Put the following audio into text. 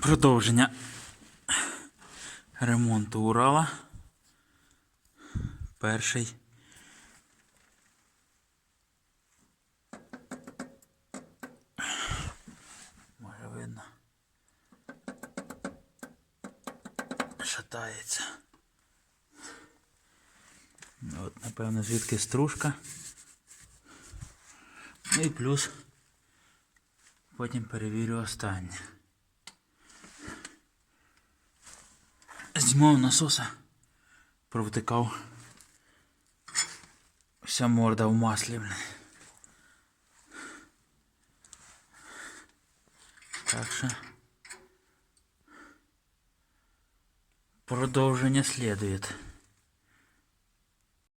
Продовження ремонту Урала. Перший. Може видно. Шатається. От, напевно, звідки стружка. Ну і плюс потім перевірю останнє. Знімав насоса, провтикав. Вся морда в маслі. Так що продовження слідує.